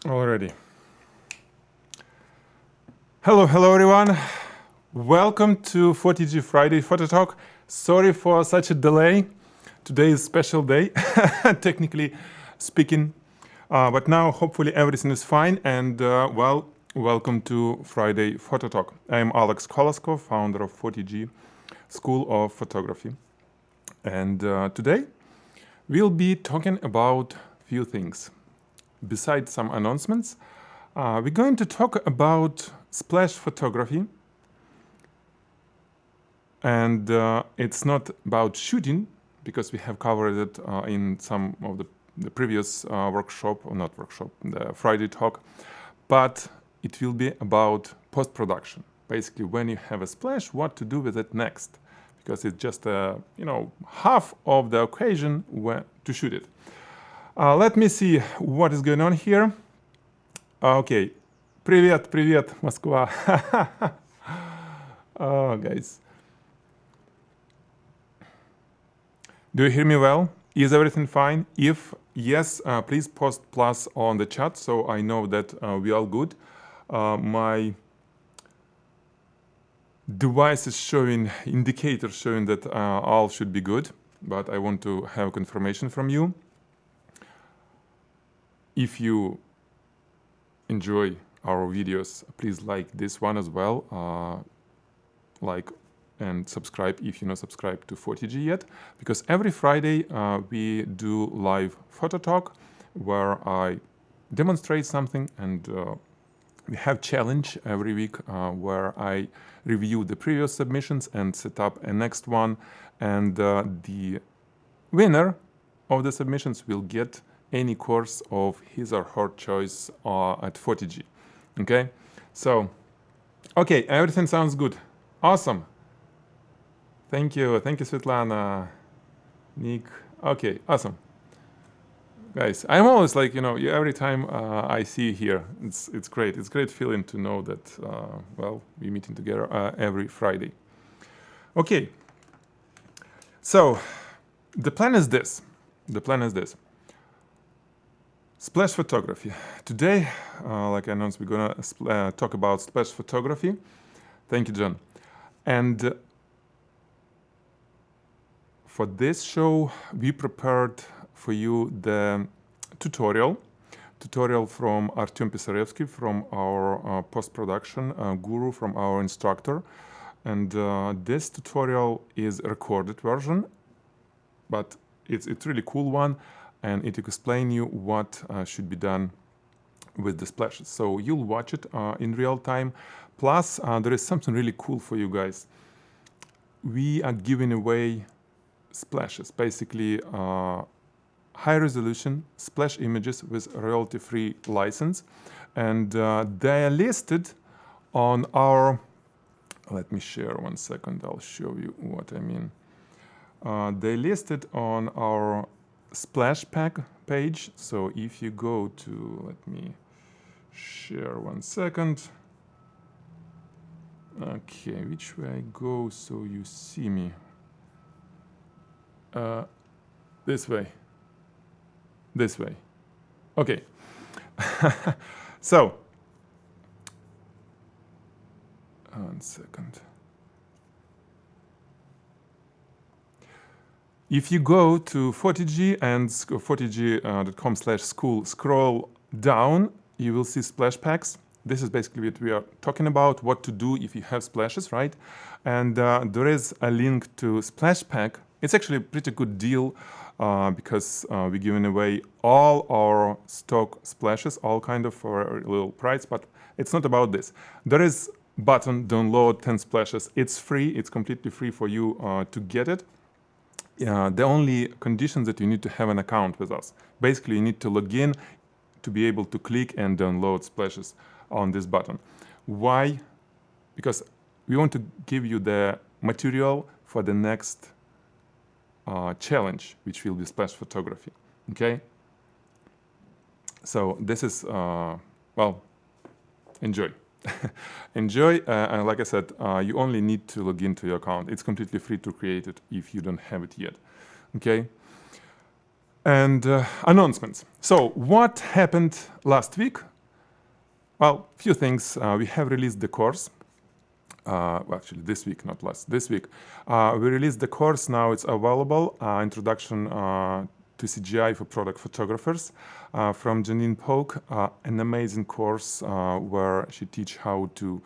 Already. Hello everyone. Welcome to Photigy Friday Photo Talk. Sorry for such a delay. Today is a special day, technically speaking. But now hopefully everything is fine and well, welcome to Friday Photo Talk. I am Alex Koloskov, founder of Photigy School of Photography. And today we'll be talking about a few things. Besides some announcements, we're going to talk about splash photography. And it's not about shooting, because we have covered it in some of the previous workshop, or not workshop, the Friday talk. But it will be about post-production. Basically, when you have a splash, what to do with it next. Because it's just, half of the occasion to shoot it. Let me see what is going on here. Okay. Привет, Москва. Oh, guys. Do you hear me well? Is everything fine? If yes, please post plus on the chat so I know that we are good. My device is showing indicators showing that all should be good, but I want to have confirmation from you. If you enjoy our videos, please like this one as well. Like and subscribe if you're not subscribed to Photigy yet, because every Friday we do live photo talk where I demonstrate something, and we have challenge every week where I review the previous submissions and set up a next one, and the winner of the submissions will get any course of his or her choice at Photigy. Okay, so okay, everything sounds good. Awesome. Thank you, Svetlana, Nick. Okay, awesome. Guys, I'm always like, every time I see you here, it's great. It's a great feeling to know that, well, we're meeting together every Friday. Okay, so the plan is this. Splash photography. Today, like I announced, we're gonna talk about splash photography. Thank you, John. And for this show, we prepared for you the tutorial from Artem Pissarevskiy, from our post-production guru, from our instructor. And this tutorial is a recorded version, but it's a really cool one, and it will explain you what should be done with the splashes. So you'll watch it in real time. Plus, there is something really cool for you guys. We are giving away splashes, basically high-resolution splash images with royalty-free license, and they are listed on our. Let me share 1 second. I'll show you what I mean. They listed on our splash pack page. So if you go to, let me share 1 second. Okay, which way I go so you see me? This way. Okay. So 1 second. If you go to Photigy and photigy.com/school, scroll down, you will see splash packs. This is basically what we are talking about, what to do if you have splashes, right? And there is a link to splash pack. It's actually a pretty good deal because we're giving away all our stock splashes, all kind of for a little price, but it's not about this. There is button, download 10 splashes. It's free, it's completely free for you to get it. The only condition that you need to have an account with us. Basically, you need to log in to be able to click and download splashes on this button. Why? Because we want to give you the material for the next challenge, which will be splash photography. Okay? So this is, well, enjoy. Enjoy, and like I said, you only need to log into your account. It's completely free to create it if you don't have it yet. Okay? And announcements. So what happened last week? Well, few things. We have released the course. Well, actually, this week, not last. This week, we released the course. Now it's available. Introduction to CGI for product photographers from Janine Polk. An amazing course where she teaches how to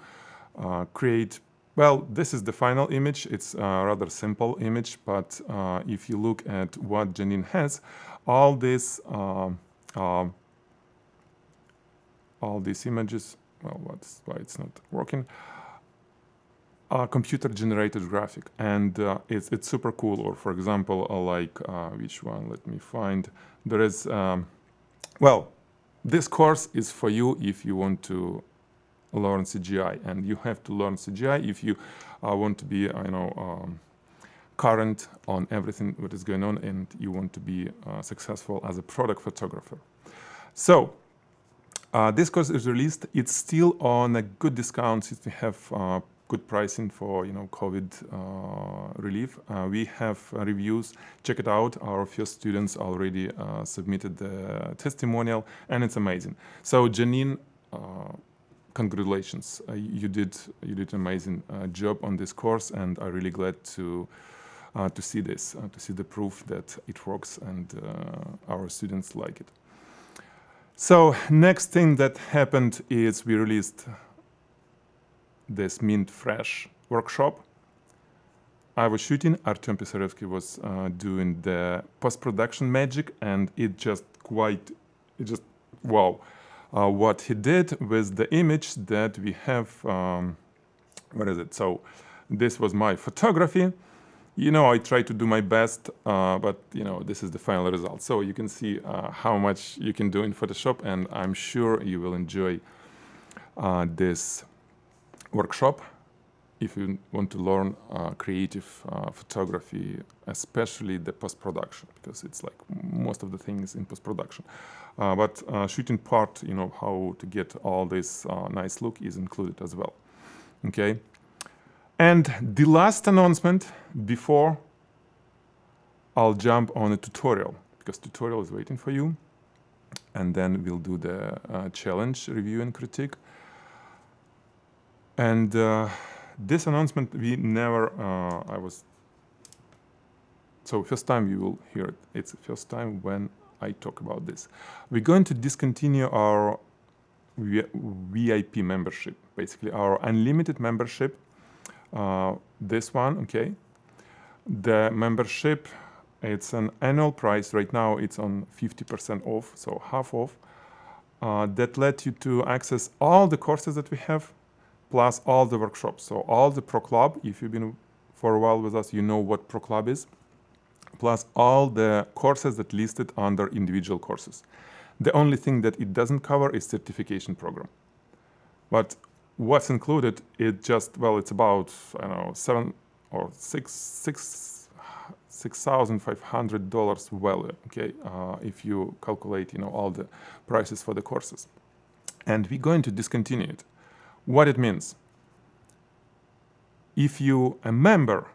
create. Well, this is the final image. It's a rather simple image, but if you look at what Janine has, all these images. Well, why it's not working? Computer-generated graphic, and it's super cool. Or for example, like which one? Let me find. There is well, this course is for you if you want to learn CGI, and you have to learn CGI if you want to be current on everything that is going on, and you want to be successful as a product photographer. So this course is released. It's still on a good discount since we have good pricing for COVID relief. We have reviews. Check it out. Our first students already submitted the testimonial, and it's amazing. So Janine, congratulations! You did an amazing job on this course, and I'm really glad to see this, to see the proof that it works, and our students like it. So next thing that happened is we released this Mint Fresh workshop. I was shooting, Artem Pissarevskiy was doing the post-production magic, and it just wow. What he did with the image that we have, what is it? So this was my photography. I try to do my best, but this is the final result. So you can see how much you can do in Photoshop, and I'm sure you will enjoy this workshop if you want to learn creative photography, especially the post-production, because it's like most of the things in post-production. But shooting part, how to get all this nice look is included as well. Okay. And the last announcement before I'll jump on a tutorial, because tutorial is waiting for you, and then we'll do the challenge review and critique. And this announcement we never, so first time you will hear it. It's the first time when I talk about this. We're going to discontinue our VIP membership, basically our unlimited membership. This one, okay. The membership, it's an annual price. Right now it's on 50% off, so half off. That lets you to access all the courses that we have, plus all the workshops. So all the Pro Club, if you've been for a while with us, you know what Pro Club is, plus all the courses that listed under individual courses. The only thing that it doesn't cover is certification program. But what's included, it's about, I don't know, $6,500 value, okay, if you calculate, all the prices for the courses. And we're going to discontinue it. What it means, if you a member,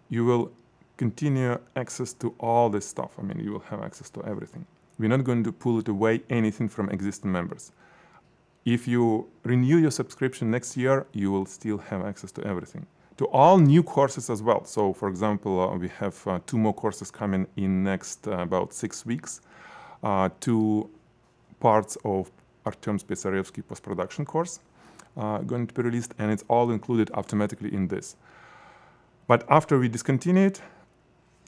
you will continue access to all this stuff. I mean, you will have access to everything. We're not going to pull it away anything from existing members. If you renew your subscription next year, you will still have access to everything. To all new courses as well. So for example, we have 2 more courses coming in next about 6 weeks. 2 parts of Artem Pissarevskiy post-production course going to be released, and it's all included automatically in this. But after we discontinue it,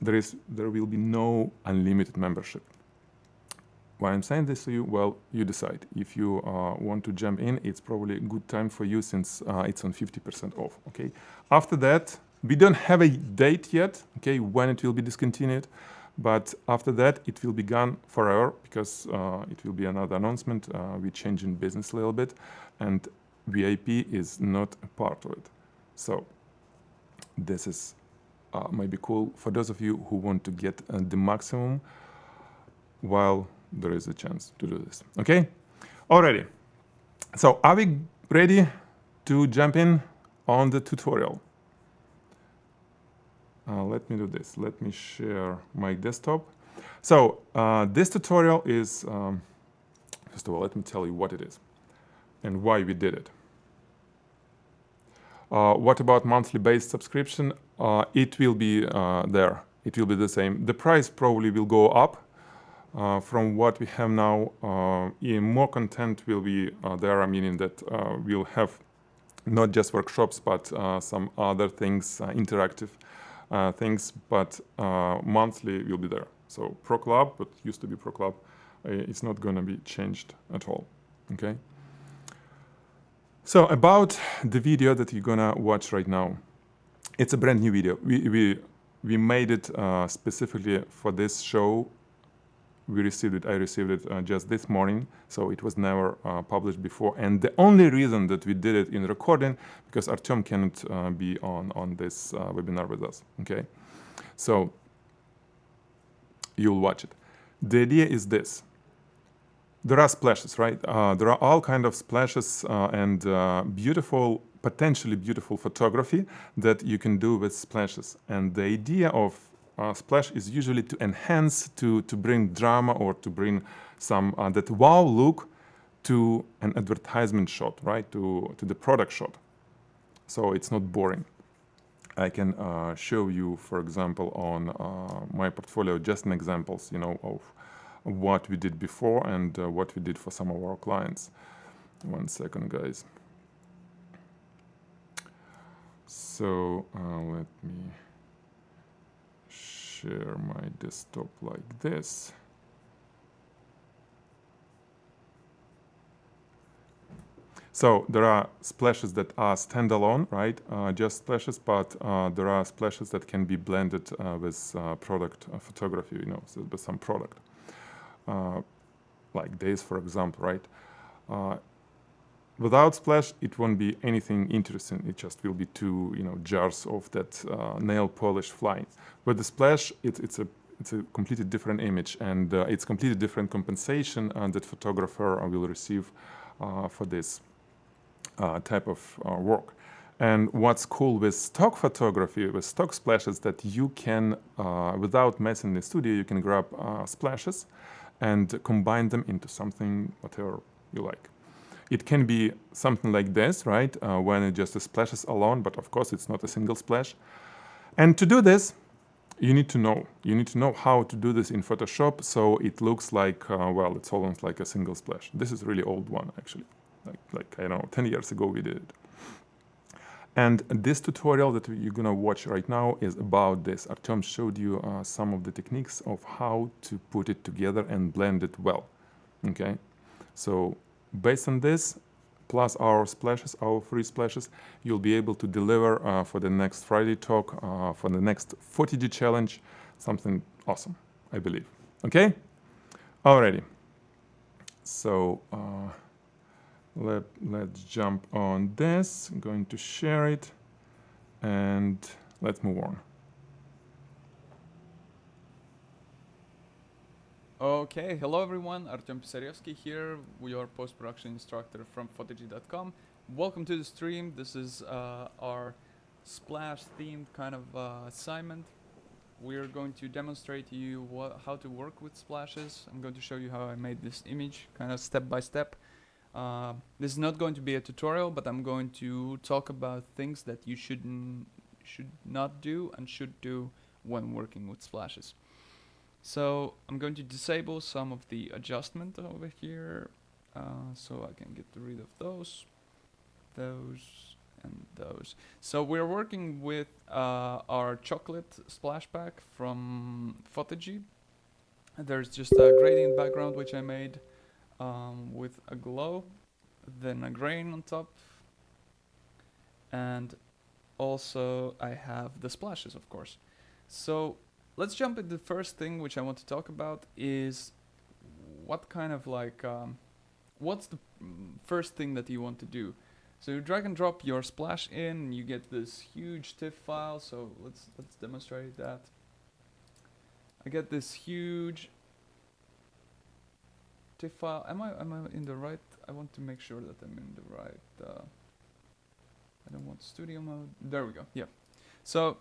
there will be no unlimited membership. Why I'm saying this to you? Well, you decide. If you want to jump in, it's probably a good time for you since it's on 50% off, okay? After that, we don't have a date yet, okay, when it will be discontinued, but after that, it will be gone forever because it will be another announcement. We're changing business a little bit, and VIP is not a part of it. So this is maybe cool for those of you who want to get the maximum while there is a chance to do this, okay? Alrighty, so are we ready to jump in on the tutorial? Let me do this. Let me share my desktop. So this tutorial is, first of all, let me tell you what it is. and why we did it. What about monthly based subscription? It will be there. It will be the same. The price probably will go up from what we have now. More content will be there, meaning that we'll have not just workshops, but some other things, interactive things, but monthly will be there. So Pro Club, what used to be Pro Club, it's not going to be changed at all. Okay. So about the video that you're gonna watch right now, it's a brand new video. We made it specifically for this show. I received it just this morning, so it was never published before. And the only reason that we did it in recording, because Artem cannot be on this webinar with us, okay? So you'll watch it. The idea is this. There are splashes, right? There are all kinds of splashes and beautiful, potentially beautiful photography that you can do with splashes. And the idea of splash is usually to enhance, to bring drama, or to bring some that wow look to an advertisement shot, right? To the product shot. So it's not boring. I can show you, for example, on my portfolio, just an examples, you know, of what we did before and what we did for some of our clients. 1 second, guys. So let me share my desktop like this. So there are splashes that are standalone, right? Just splashes, but there are splashes that can be blended with product photography, you know, so with some product. Like this, for example, right? Without splash, it won't be anything interesting. It just will be two, you know, jars of that nail polish flying. With the splash, it's a completely different image, and it's completely different compensation that photographer will receive for this type of work. And what's cool with stock photography, with stock splashes, that you can, without messing the studio, you can grab splashes and combine them into something, whatever you like. It can be something like this, right? When it just splashes alone, but of course it's not a single splash. And to do this, you need to know. You need to know how to do this in Photoshop, so it looks like, well, it's almost like a single splash. This is a really old one, actually. Like I don't know, 10 years ago we did it. And this tutorial that you're gonna watch right now is about this. Artem showed you some of the techniques of how to put it together and blend it well, okay? So based on this, plus our splashes, our free splashes, you'll be able to deliver for the next Friday talk, for the next Photigy challenge, something awesome, I believe, okay? Alrighty, so let's jump on this. I'm going to share it and let's move on. Okay, hello everyone, Artem Pissarevskiy here, your post-production instructor from Photigy.com. Welcome to the stream. This is our splash themed kind of assignment. We're going to demonstrate to you how to work with splashes. I'm going to show you how I made this image, kind of step by step. This is not going to be a tutorial, but I'm going to talk about things that you should not do and should do when working with splashes. So I'm going to disable some of the adjustment over here, so I can get rid of those, and those. So we're working with our chocolate splash pack from Photigy. There's just a gradient background which I made with a glow, then a grain on top, and also I have the splashes, of course. So let's jump into the first thing which I want to talk about is what kind of like, what's the first thing that you want to do. So you drag and drop your splash in, and you get this huge TIFF file. So let's demonstrate that. I get this huge TIFF file. Am I in the right? I want to make sure that I'm in the right. I don't want studio mode. There we go. Yeah. So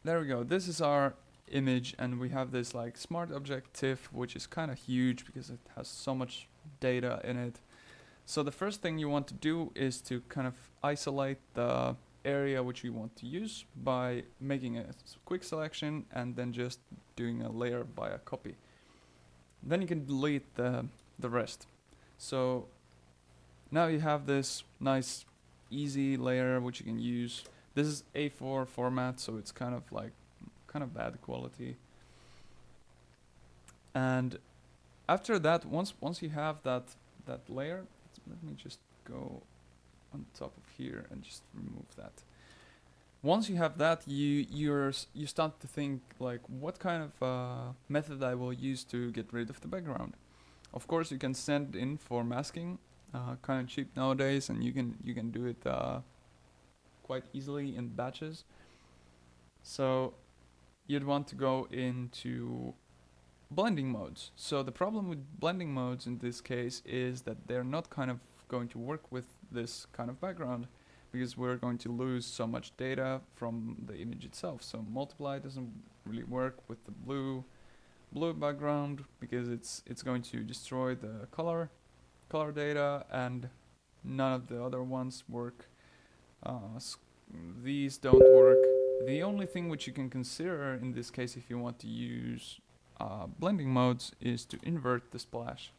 there we go. This is our image, and we have this like smart object TIFF, which is kind of huge because it has so much data in it. So the first thing you want to do is to kind of isolate the area which you want to use by making a quick selection and then just doing a layer by a copy. Then you can delete the rest. So now you have this nice easy layer which you can use. This is A4 format, so it's kind of bad quality. And after that, once you have that layer, let me just go on top of here and just remove that. Once you have that, you start to think like, what kind of method I will use to get rid of the background. Of course, you can send in for masking, kind of cheap nowadays, and you can do it quite easily in batches. So you'd want to go into blending modes. So the problem with blending modes in this case is that they're not kind of going to work with this kind of background, because we're going to lose so much data from the image itself. So multiply doesn't really work with the blue background, because it's going to destroy the color data, and none of the other ones work. These don't work. The only thing which you can consider in this case, if you want to use blending modes, is to invert the splash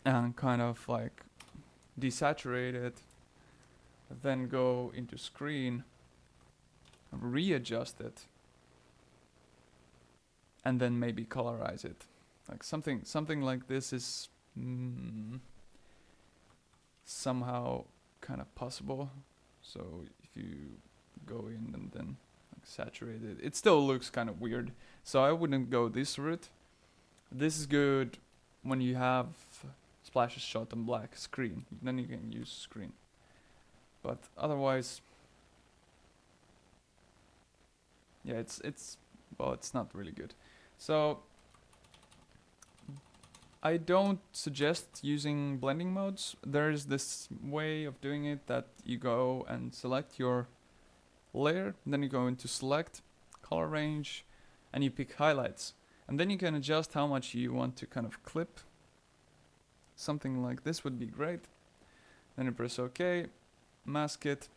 and kind of like desaturate it, then go into screen, readjust it, and then maybe colorize it. Like something like this is somehow kind of possible. So if you go in and then like saturate it, it still looks kind of weird. So I wouldn't go this route. This is good when you have splashes shot on black screen. Then you can use screen. But otherwise, yeah, it's not really good. So I don't suggest using blending modes. There is this way of doing it that you go and select your layer, then you go into select, color range, and you pick highlights. And then you can adjust how much you want to kind of clip. Something like this would be great. Then you press OK, mask it,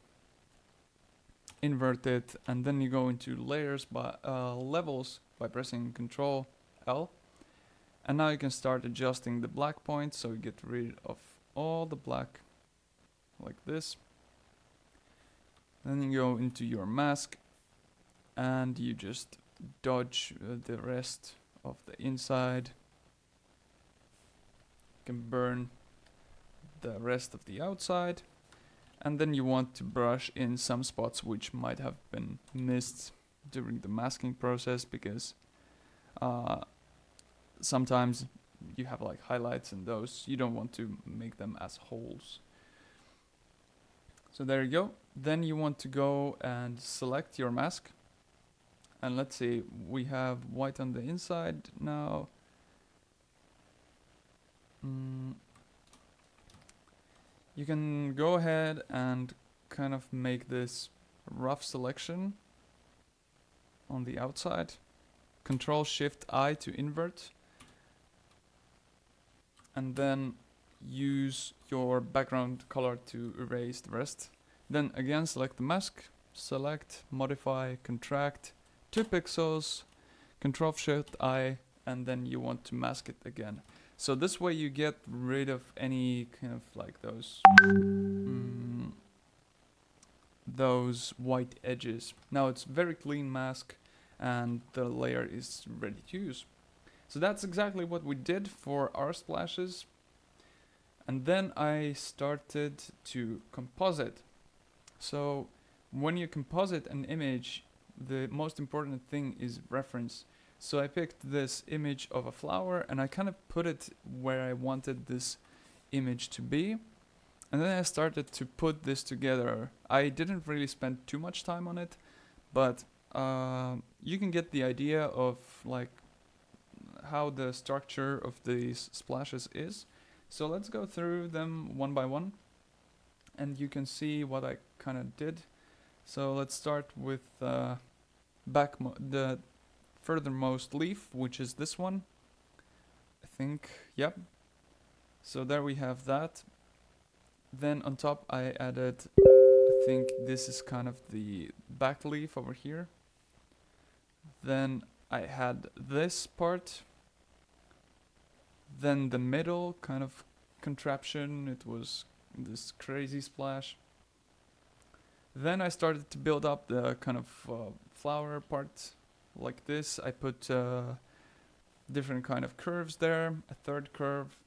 invert it, and then you go into layers by levels by pressing Ctrl L. And now you can start adjusting the black point, so you get rid of all the black like this. Then you go into your mask and you just dodge the rest of the inside. You can burn the rest of the outside. And then you want to brush in some spots which might have been missed during the masking process, because sometimes you have like highlights, and those you don't want to make them as holes. So there you go. Then you want to go and select your mask, and let's see, we have white on the inside now. You can go ahead and kind of make this rough selection on the outside. Control Shift I to invert. And then use your background color to erase the rest. Then again select the mask, select, modify, contract, 2 pixels, Control Shift I, and then you want to mask it again. So this way you get rid of any kind of like those white edges. Now it's very clean mask and the layer is ready to use. So that's exactly what we did for our splashes. And then I started to composite. So when you composite an image, the most important thing is reference. So I picked this image of a flower and I kind of put it where I wanted this image to be. And then I started to put this together. I didn't really spend too much time on it, but you can get the idea of like how the structure of these splashes is. So let's go through them one by one and you can see what I kind of did. So let's start with the furthermost leaf, which is this one, I think. Yep. So there we have that. Then on top I added, I think this is kind of the back leaf over here. Then I had this part. Then the middle kind of contraption, it was this crazy splash. Then I started to build up the kind of flower part like this. I put different kind of curves there, a third curve.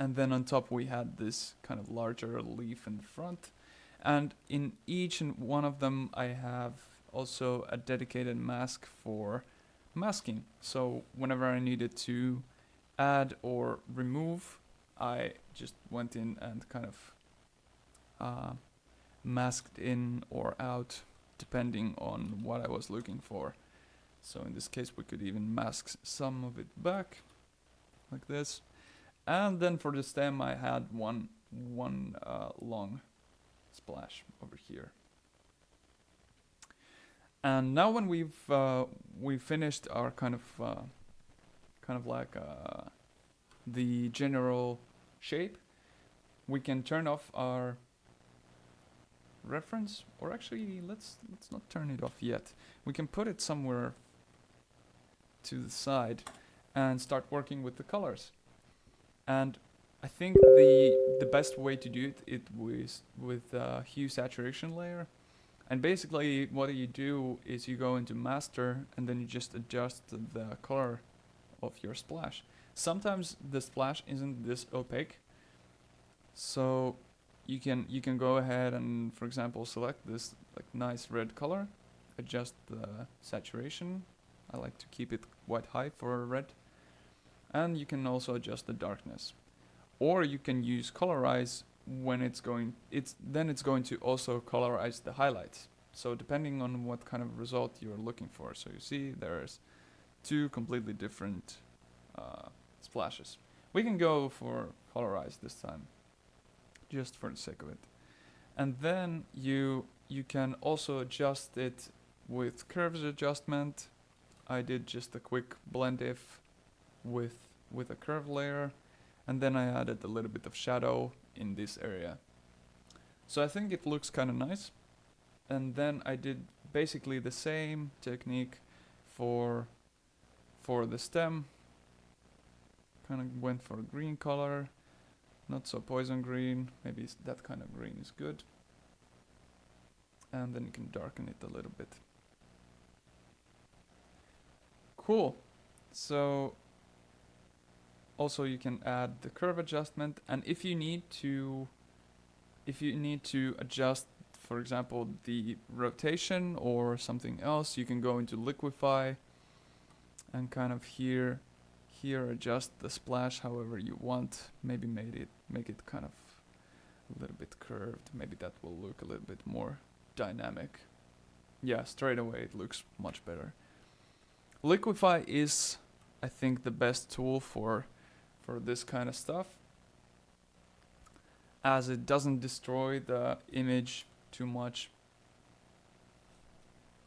And then on top we had this kind of larger leaf in the front. And in each and one of them I have also a dedicated mask for masking. So whenever I needed to add or remove, I just went in and kind of masked in or out depending on what I was looking for. So in this case we could even mask some of it back like this. And then for the stem I had one long splash over here. And now when we've finished our kind of like the general shape, we can turn off our reference, or actually let's not turn it off yet. We can put it somewhere to the side and start working with the colors. And I think the best way to do it was with hue saturation layer. And basically what you do is you go into master and then you just adjust the color of your splash. Sometimes the splash isn't this opaque, so you can go ahead and, for example, select this like nice red color, adjust the saturation. I like to keep it quite high for red. And you can also adjust the darkness. Or you can use colorize when it's going to also colorize the highlights. So depending on what kind of result you're looking for. So you see there's two completely different splashes. We can go for colorize this time, just for the sake of it. And then you can also adjust it with curves adjustment. I did just a quick blend if with a curve layer, and then I added a little bit of shadow in this area. So I think it looks kind of nice. And then I did basically the same technique for the stem. Kind of went for a green color, not so poison green, maybe that kind of green is good. And then you can darken it a little bit. Cool. So also you can add the curve adjustment, and if you need to adjust, for example, the rotation or something else, you can go into Liquify and kind of here adjust the splash however you want. Maybe make it kind of a little bit curved. Maybe that will look a little bit more dynamic. Yeah, straight away it looks much better. Liquify is, I think, the best tool for this kind of stuff, as it doesn't destroy the image too much,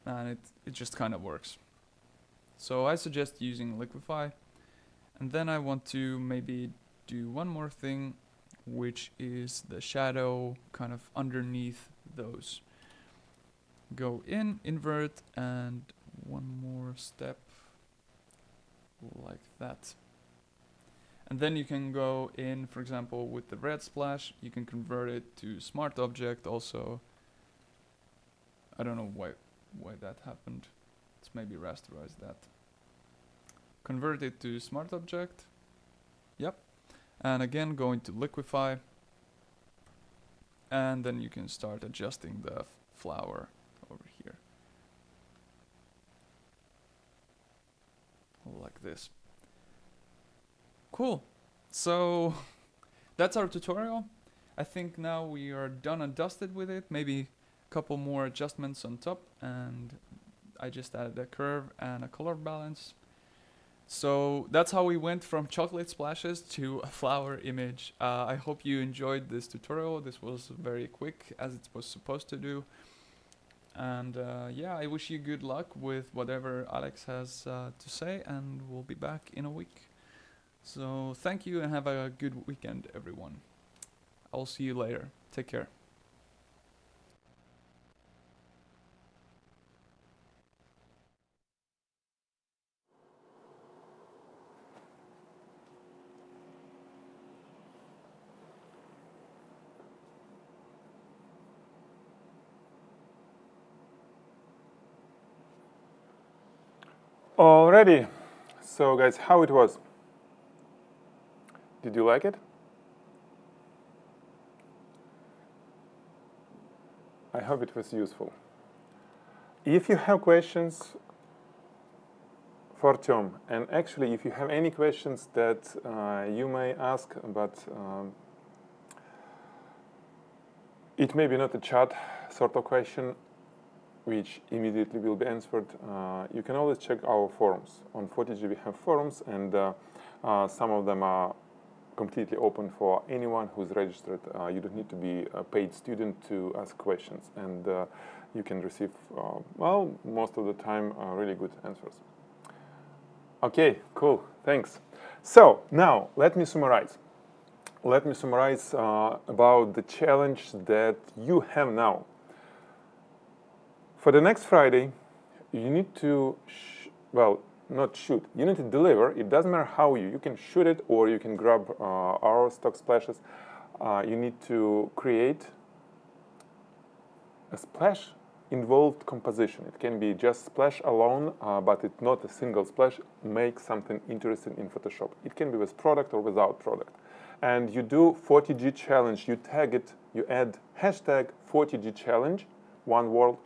and it just kind of works. So I suggest using Liquify. And then I want to maybe do one more thing, which is the shadow kind of underneath those. Go in, invert, and one more step like that. And then you can go in, for example, with the red splash, you can convert it to smart object also. I don't know why that happened. Let's maybe rasterize that. Convert it to smart object. Yep. And again, go into Liquify. And then you can start adjusting the flower over here. Like this. Cool. So that's our tutorial. I think now we are done and dusted with it. Maybe a couple more adjustments on top, and I just added a curve and a color balance. So that's how we went from chocolate splashes to a flower image. I hope you enjoyed this tutorial. This was very quick, as it was supposed to do. And yeah, I wish you good luck with whatever Alex has to say, and we'll be back in a week. So thank you and have a good weekend, everyone. I'll see you later. Take care. Alrighty. So guys, how it was? Did you like it? I hope it was useful. If you have questions for Tom, and actually if you have any questions that you may ask, but it may be not a chat sort of question which immediately will be answered, you can always check our forums. On Photigy we have forums, and some of them are completely open for anyone who's registered. You don't need to be a paid student to ask questions, and you can receive, well, most of the time, really good answers. Okay, cool, thanks. So now let me summarize. Let me summarize about the challenge that you have now. For the next Friday, you need to, well, not shoot, you need to deliver. It doesn't matter how you can shoot it, or you can grab our stock splashes. You need to create a splash involved composition. It can be just splash alone, but it's not a single splash. Make something interesting in Photoshop. It can be with product or without product. And you do Photigy challenge, you tag it, you add hashtag Photigy challenge, one word,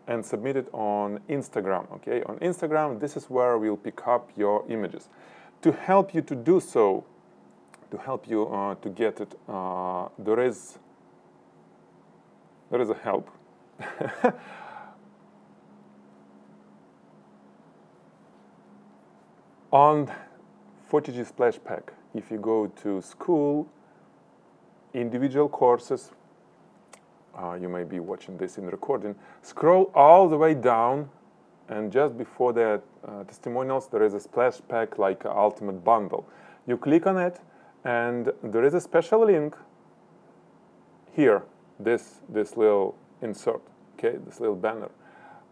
and submit it on Instagram, okay? On Instagram, this is where we'll pick up your images. To help you to do so, to help you to get it, there is a help. On Photigy Splash Pack, if you go to school, individual courses, you may be watching this in recording, scroll all the way down, and just before the testimonials, there is a splash pack like an ultimate bundle. You click on it, and there is a special link here, this little insert, okay, this little banner,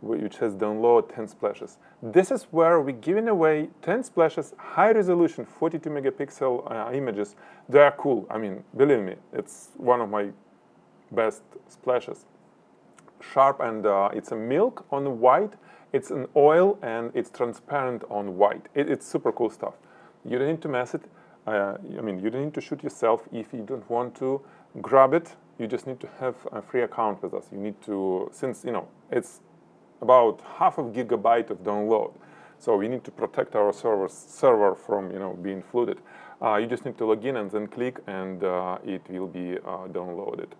which says download 10 splashes. This is where we're giving away 10 splashes, high resolution, 42 megapixel images. They are cool. I mean, believe me, it's one of my best splashes. Sharp, and it's a milk on white, it's an oil, and it's transparent on white. It's super cool stuff. You don't need to mess it. I mean, you don't need to shoot yourself if you don't want to grab it. You just need to have a free account with us. You need to, since, you know, it's about half a gigabyte of download. So we need to protect our server from, you know, being flooded. You just need to log in and then click, and it will be downloaded.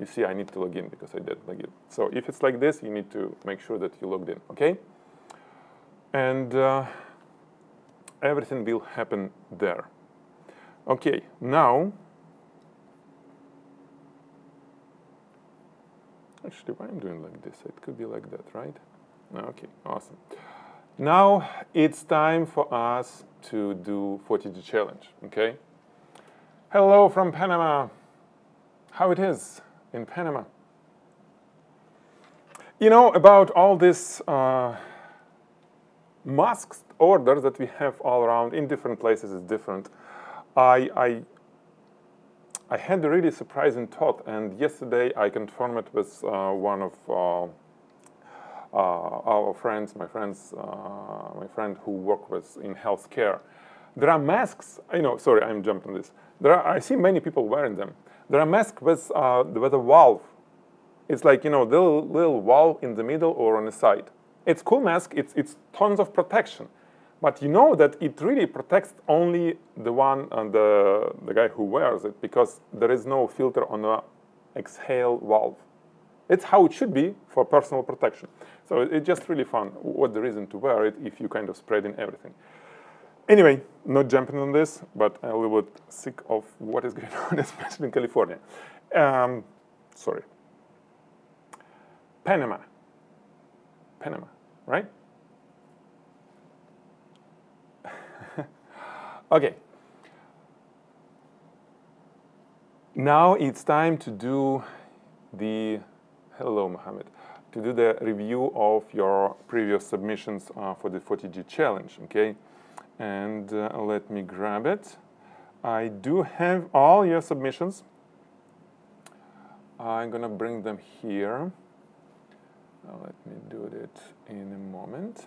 You see, I need to log in because I did log in. So if it's like this, you need to make sure that you logged in, okay? And everything will happen there. Okay, now, actually, why I'm doing like this? It could be like that, right? Okay, awesome. Now it's time for us to do Photigy challenge, okay? Hello from Panama. How it is in Panama? You know, about all this masked order that we have all around in different places is different. I had a really surprising thought, and yesterday I confirmed it with one of our friends, my friend who work with in healthcare. There are masks. I know. Sorry, I'm jumping this. I see many people wearing them. There are masks with a valve. It's like, you know, the little valve in the middle or on the side. It's cool mask. It's tons of protection, but you know that it really protects only the one and the guy who wears it, because there is no filter on the exhale valve. It's how it should be for personal protection. So it's just really fun. What's the reason to wear it if you kind of spread in everything? Anyway, not jumping on this, but I'm a little bit sick of what is going on, especially in California. Sorry. Panama, right? Okay. Now it's time to do the, hello Mohammed, to do the review of your previous submissions for the Photigy challenge, okay? And let me grab it. I do have all your submissions. I'm gonna bring them here. Let me do it in a moment.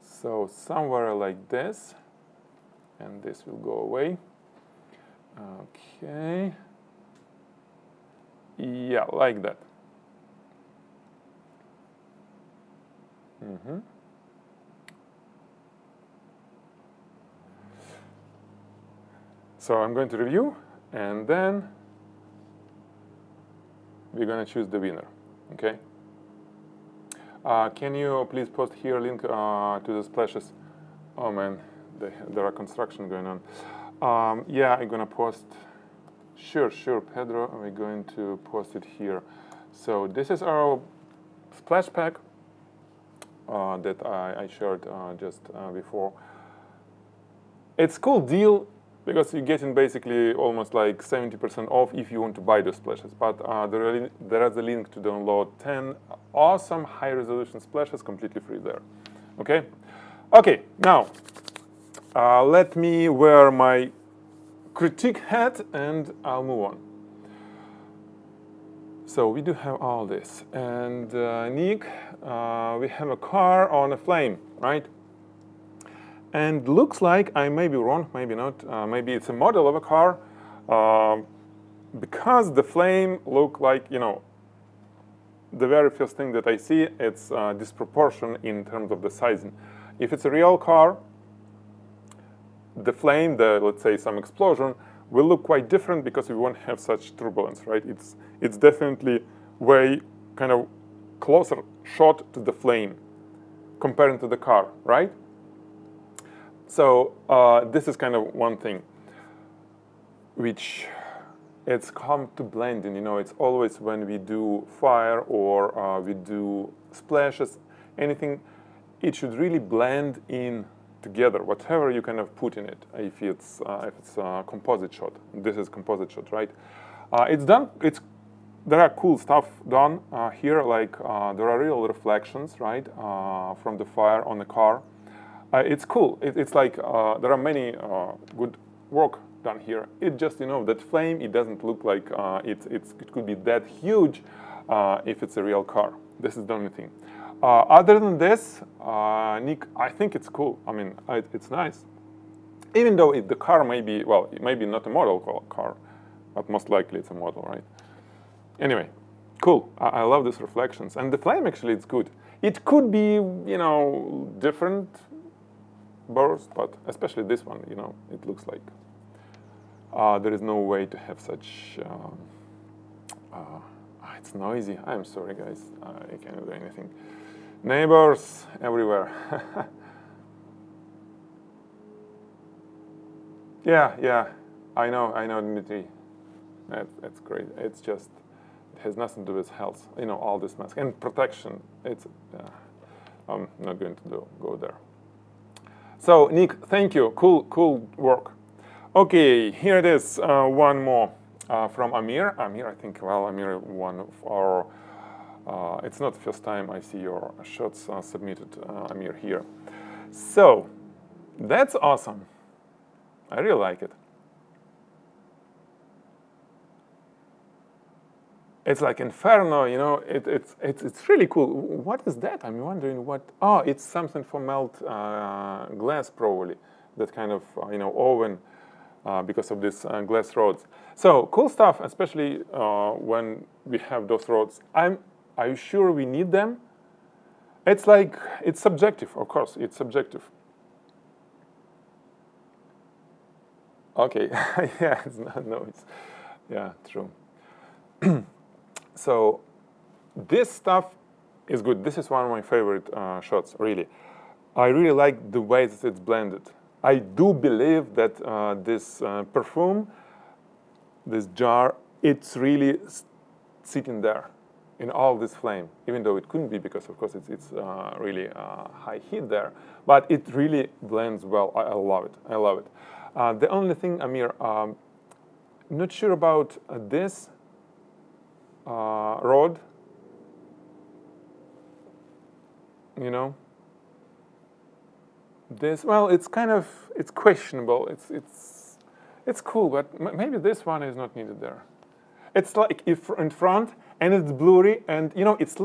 So somewhere like this, and this will go away. Okay. Yeah, like that. So I'm going to review, and then we're going to choose the winner, okay? Can you please post here a link to the splashes? Oh man, there are construction going on. Yeah, I'm going to post. Sure, Pedro, we're going to post it here. So this is our splash pack that I shared just before. It's a cool deal because you're getting basically almost like 70% off if you want to buy those splashes. But there is a link to download 10 awesome high-resolution splashes completely free there. Okay? Okay, now let me wear my critique hat and I'll move on. So we do have all this. And Nick, we have a car on a flame, right? And looks like, I may be wrong, maybe not, maybe it's a model of a car, because the flame look like, you know, the very first thing that I see, it's disproportion in terms of the sizing. If it's a real car, the flame, let's say some explosion, will look quite different because we won't have such turbulence, right? It's definitely way kind of closer shot to the flame comparing to the car, right? So this is kind of one thing which it's come to blending, you know, it's always when we do fire or we do splashes, anything, it should really blend in together, whatever you kind of put in it, if it's a composite shot. This is composite shot, right? It's done, there are cool stuff done here, like there are real reflections, right, from the fire on the car. It's cool. It's like there are many good work done here. It just, you know, that flame, it doesn't look like it could be that huge if it's a real car. This is the only thing. Other than this, Nick, I think it's cool. I mean, it's nice. Even though the car may be, well, it may be not a model car, but most likely it's a model, right? Anyway, cool. I love these reflections. And the flame, actually, it's good. It could be, you know, different burst, but especially this one, you know, it looks like there is no way to have such. It's noisy. I'm sorry, guys. I cannot do anything. Neighbors everywhere. Yeah. I know, Dmitry. That's great. It's just it has nothing to do with health. You know, all this mask and protection. It's. I'm not going to go there. So, Nick, thank you. Cool work. Okay, here it is. One more from Amir. Amir, I think, well, Amir, one of our, it's not the first time I see your shots submitted, Amir, here. So, that's awesome. I really like it. It's like Inferno, you know, it's really cool. What is that? I'm wondering what, oh, it's something for melt glass probably, that kind of, you know, oven because of this glass rods. So cool stuff, especially when we have those rods. Are you sure we need them? It's like, it's subjective, of course, it's subjective. Okay, yeah, it's not noise. Yeah, true. So this stuff is good. This is one of my favorite shots, really. I really like the way that it's blended. I do believe that this perfume, this jar, it's really sitting there. in all this flame, even though it couldn't be because, of course, it's really high heat there. But it really blends well. I love it. I love it. The only thing, Amir, not sure about this rod. You know, this, well, it's kind of, it's questionable. It's cool, but maybe this one is not needed there. It's like if in front, and it's blurry, and you know, it's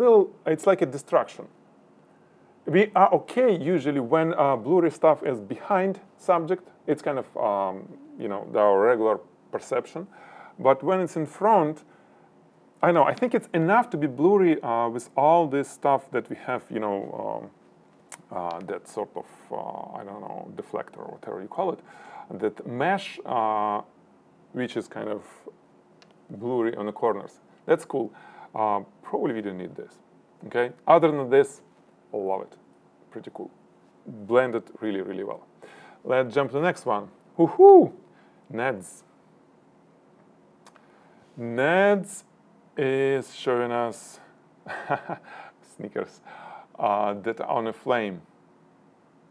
like a distraction. We are okay usually when blurry stuff is behind subject. It's kind of, you know, our regular perception. But when it's in front, I know, I think it's enough to be blurry with all this stuff that we have, you know, that sort of, I don't know, deflector or whatever you call it, that mesh, which is kind of blurry on the corners. That's cool. Probably we don't need this, okay? Other than this, I love it. Pretty cool. Blended really, really well. Let's jump to the next one. Woohoo! Neds. Neds is showing us sneakers that are on a flame.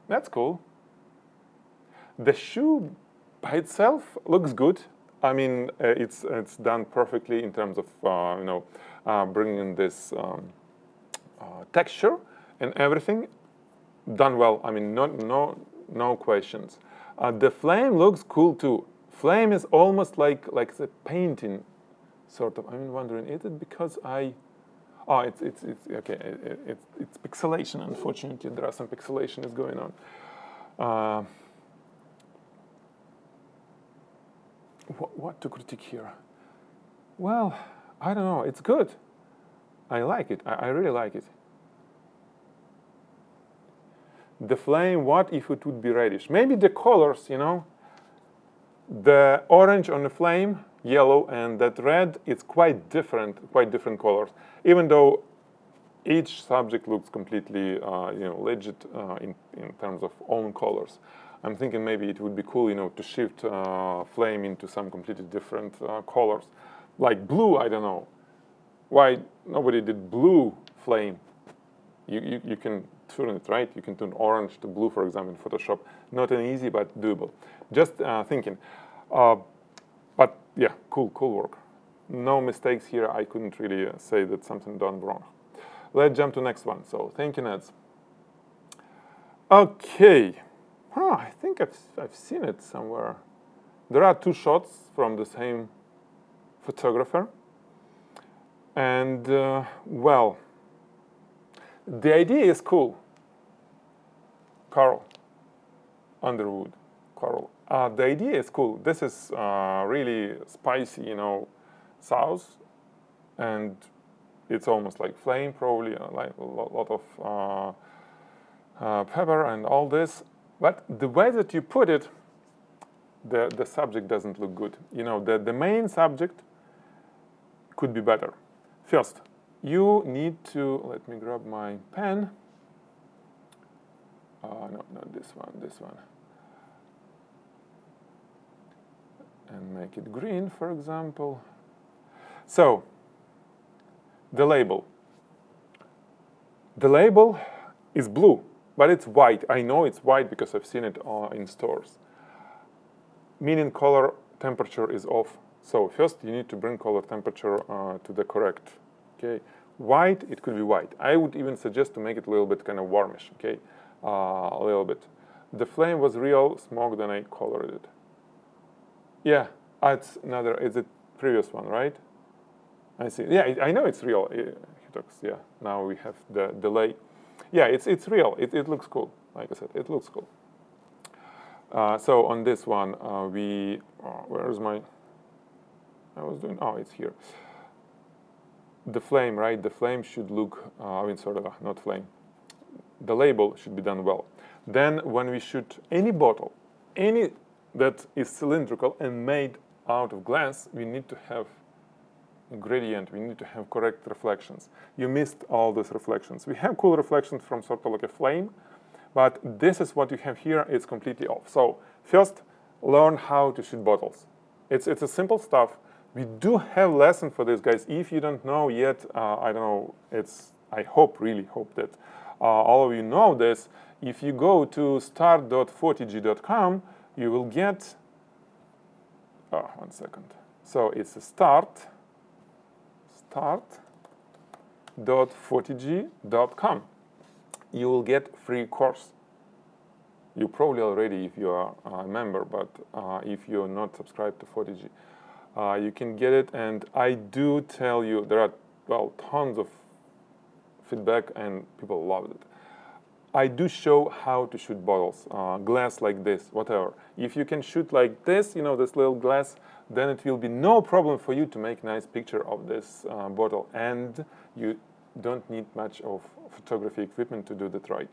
That's cool. The shoe by itself looks good. I mean, it's done perfectly in terms of you know, bringing this texture and everything. Done well. I mean, no questions. The flame looks cool too. Flame is almost like the painting. Sort of. I'm wondering, is it because I? Oh, it's okay. It's pixelation. Unfortunately, there are some pixelation is going on. What to critique here? Well, I don't know. It's good. I like it. I really like it. The flame. What if it would be reddish? Maybe the colors. You know, the orange on the flame, yellow, and that red, it's quite different colors. Even though each subject looks completely, you know, legit in terms of own colors. I'm thinking maybe it would be cool, you know, to shift flame into some completely different colors, like blue. I don't know why nobody did blue flame. You can turn it, right? You can turn orange to blue, for example, in Photoshop. Not an easy, but doable. Just thinking. But yeah, cool work. No mistakes here. I couldn't really say that something done wrong. Let's jump to next one. So thank you, Neds. Okay. I think I've seen it somewhere. There are two shots from the same photographer. And well, the idea is cool. Carl Underwood. Carl. The idea is cool. This is really spicy, you know, sauce, and it's almost like flame, probably like a lot of pepper and all this. But the way that you put it, the subject doesn't look good. You know, the main subject could be better. First, you need to, let me grab my pen. No, not this one, this one. And make it green, for example. So, the label. The label is blue, but it's white. I know it's white because I've seen it in stores. Meaning color temperature is off. So first you need to bring color temperature to the correct. Okay, white, it could be white. I would even suggest to make it a little bit kind of warmish. Okay, a little bit. The flame was real smoke, then I colored it. Yeah, it's another. It's the previous one, right? I see. Yeah, I know it's real. Yeah. Now we have the delay. Yeah, it's real. It looks cool. Like I said, it looks cool. So on this one, where's my? I was doing. Oh, it's here. The flame, right? The flame should look. I mean, sort of not flame. The label should be done well. Then, when we shoot any bottle, any that is cylindrical and made out of glass, we need to have a gradient. We need to have correct reflections. You missed all these reflections. We have cool reflections from sort of like a flame, but this is what you have here. It's completely off. So first, learn how to shoot bottles. It's a simple stuff. We do have lesson for this, guys. If you don't know yet, I don't know, I really hope that all of you know this. If you go to start.photigy.com, you will get, one second. So it's a start.photigy.com. You will get free course. You probably already, if you are a member, but if you're not subscribed to Photigy, you can get it. And I do tell you, there are, well, tons of feedback and people loved it. I do show how to shoot bottles, glass like this, whatever. If you can shoot like this, you know, this little glass, then it will be no problem for you to make a nice picture of this bottle. And you don't need much of photography equipment to do that right.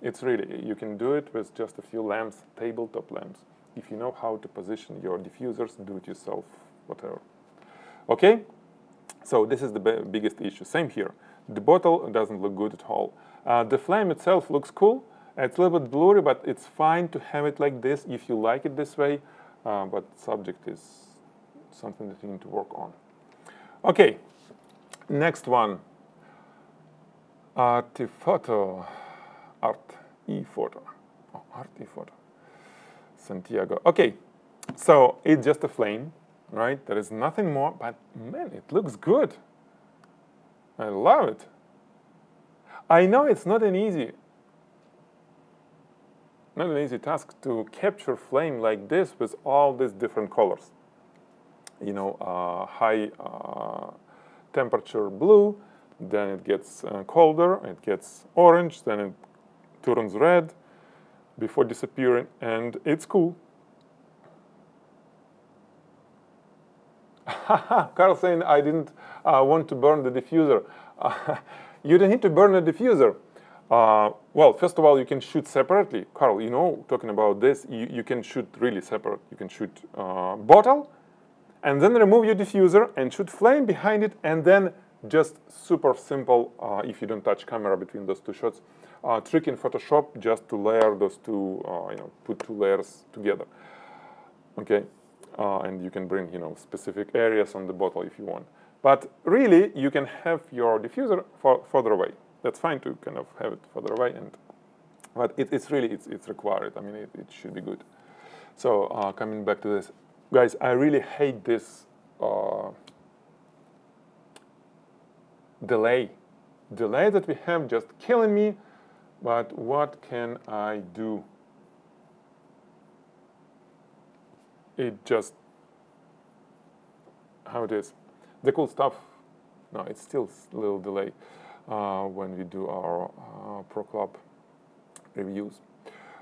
It's really, you can do it with just a few lamps, tabletop lamps. If you know how to position your diffusers, do it yourself, whatever. Okay? So this is the biggest issue. Same here. The bottle doesn't look good at all. The flame itself looks cool. It's a little bit blurry, but it's fine to have it like this if you like it this way. But subject is something that you need to work on. Okay, next one. Artephoto. Santiago. Okay, so it's just a flame, right? There is nothing more, but man, it looks good. I love it. I know it's not an easy task to capture flame like this with all these different colors. You know, high temperature blue, then it gets colder, it gets orange, then it turns red before disappearing, and it's cool. Carl saying I didn't want to burn the diffuser. You don't need to burn the diffuser. Well, first of all, you can shoot separately. Carl, you know, talking about this, you can shoot really separate. You can shoot bottle, and then remove your diffuser and shoot flame behind it, and then just super simple, if you don't touch camera between those two shots, trick in Photoshop just to layer those two, you know, put two layers together. Okay, and you can bring, you know, specific areas on the bottle if you want. But really, you can have your diffuser further away. That's fine to kind of have it further away, but it's really it's required. I mean, it should be good. So coming back to this, guys, I really hate this delay that we have, just killing me. But what can I do? It just, how it is. The cool stuff, no, it's still a little delay when we do our Pro Club reviews.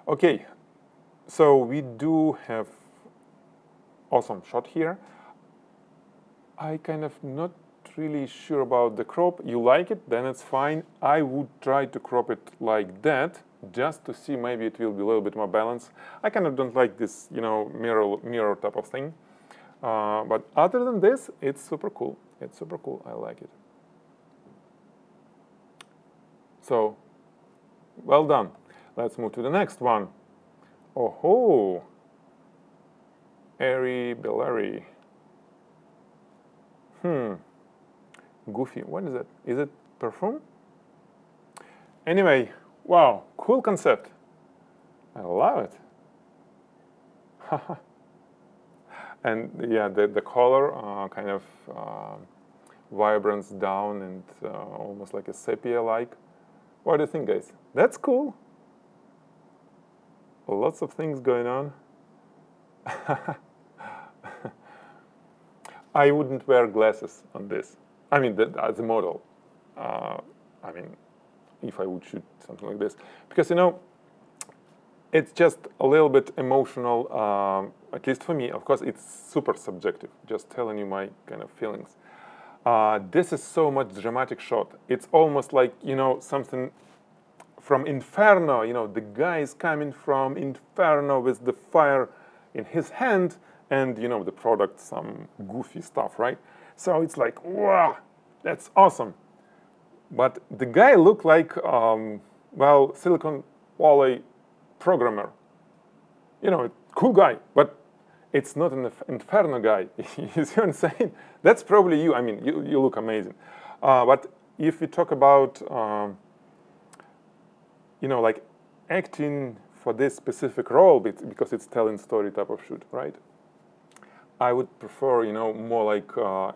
Okay, so we do have awesome shot here. I kind of not really sure about the crop. You like it, then it's fine. I would try to crop it like that, just to see maybe it will be a little bit more balanced. I kind of don't like this, you know, mirror type of thing. But other than this, it's super cool. It's super cool. I like it. So, well done. Let's move to the next one. Oh-ho! Airy Bellary. Goofy. What is it? Is it perfume? Anyway, wow, cool concept. I love it. And yeah, the color kind of vibrance down and almost like a sepia-like. What do you think, guys? That's cool. Lots of things going on. I wouldn't wear glasses on this. I mean, as a model. I mean, if I would shoot something like this. Because, you know, it's just a little bit emotional, at least for me. Of course, it's super subjective, just telling you my kind of feelings. This is so much dramatic shot. It's almost like, you know, something from Inferno. You know, the guy is coming from Inferno with the fire in his hand, and, you know, the product, some goofy stuff, right? So it's like, wow, that's awesome. But the guy looked like, well, Silicon Valley programmer. You know, cool guy, but it's not an Inferno guy. You see what I'm saying? That's probably you. I mean, you look amazing. But if we talk about, you know, like acting for this specific role, because it's telling story type of shoot, right? I would prefer, you know, more like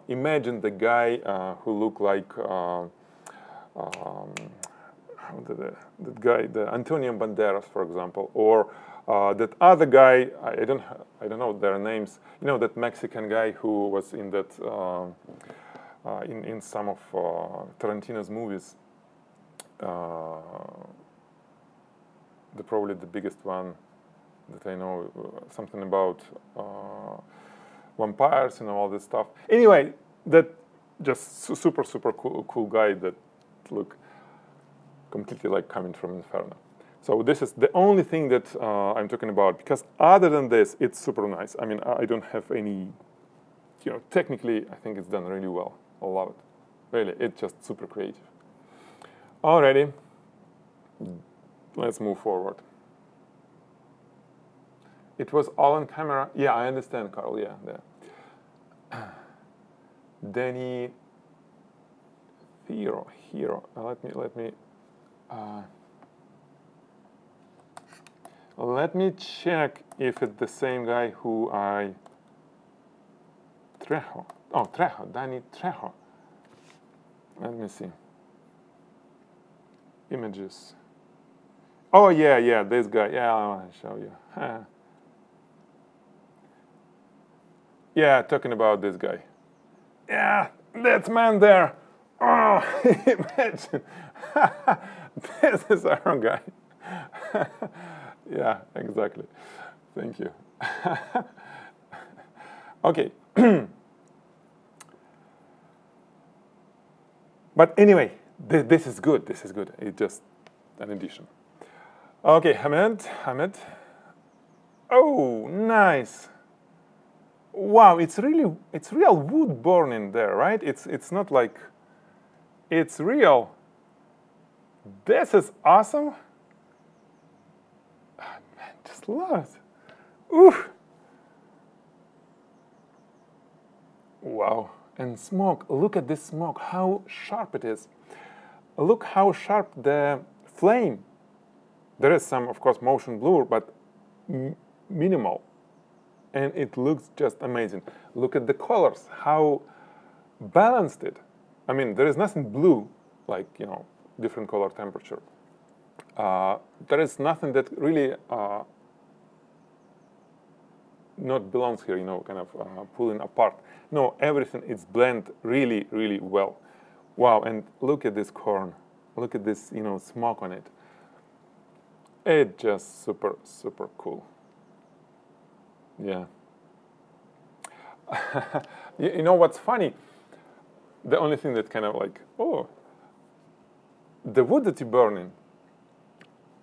imagine the guy who looked like that guy, the Antonio Banderas, for example, or that other guy. I don't know their names. You know, that Mexican guy who was in that in some of Tarantino's movies. Probably the biggest one that I know, something about vampires and all this stuff. Anyway, that just super cool guy that look completely like coming from Inferno. So this is the only thing that I'm talking about, because other than this, it's super nice. I mean, I don't have any, you know, technically I think it's done really well. I love it. Really, it's just super creative. Alrighty, let's move forward. It was all on camera. Yeah, I understand, Carl. Yeah, there. Danny Hero. Let me check if it's the same guy who I Trejo. Oh, Trejo, Danny Trejo. Let me see. Images. Oh yeah, this guy. Yeah, I want to show you. Yeah, talking about this guy. Yeah, that man there. Oh, imagine. This is our guy. Yeah, exactly. Thank you. Okay. But anyway, this is good. This is good. It's just an addition. Okay, Hamed. Oh, nice. Wow, it's real wood burning there, right? It's not like, it's real. This is awesome. Oh, man, just love it. Oof. Wow, and smoke. Look at this smoke, how sharp it is. Look how sharp the flame. There is some, of course, motion blur, but minimal. And it looks just amazing. Look at the colors, how balanced it. I mean, there is nothing blue, like, you know, different color temperature. There is nothing that really not belongs here, you know, kind of pulling apart. No, everything is blend really well. Wow, and look at this corn. Look at this, you know, smoke on it. It's just super cool. Yeah. You know what's funny? The only thing that kind of like, oh, the wood that you're burning,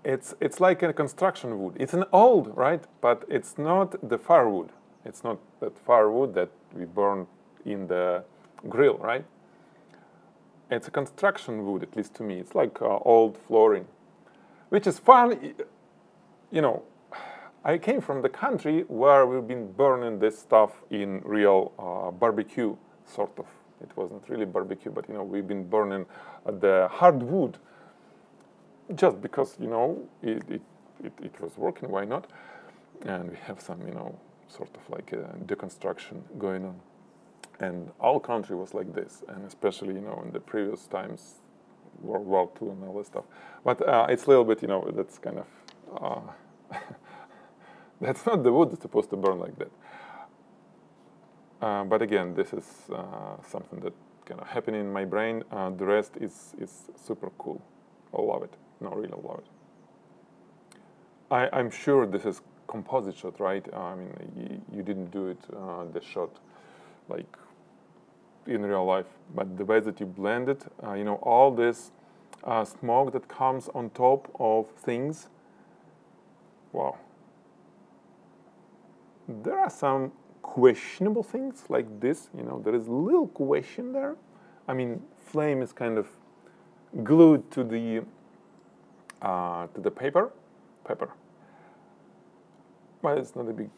it's like a construction wood. It's an old, right? But it's not the firewood. It's not that firewood that we burn in the grill, right? It's a construction wood, at least to me. It's like old flooring, which is fun. You know, I came from the country where we've been burning this stuff in real barbecue, sort of. It wasn't really barbecue, but, you know, we've been burning the hardwood just because, you know, it was working, why not? And we have some, you know, sort of like a deconstruction going on. And our country was like this, and especially, you know, in the previous times, World War II and all this stuff. But it's a little bit, you know, that's kind of, that's not the wood that's supposed to burn like that. But again, this is something that kind of happening in my brain. The rest is super cool. I love it. No, really love it. I'm sure this is composite shot, right? I mean, you didn't do it, the shot, like in real life. But the way that you blend it, you know, all this smoke that comes on top of things. Wow. There are some questionable things like this, you know, there is a little question there. I mean, flame is kind of glued to the paper, but it's not a big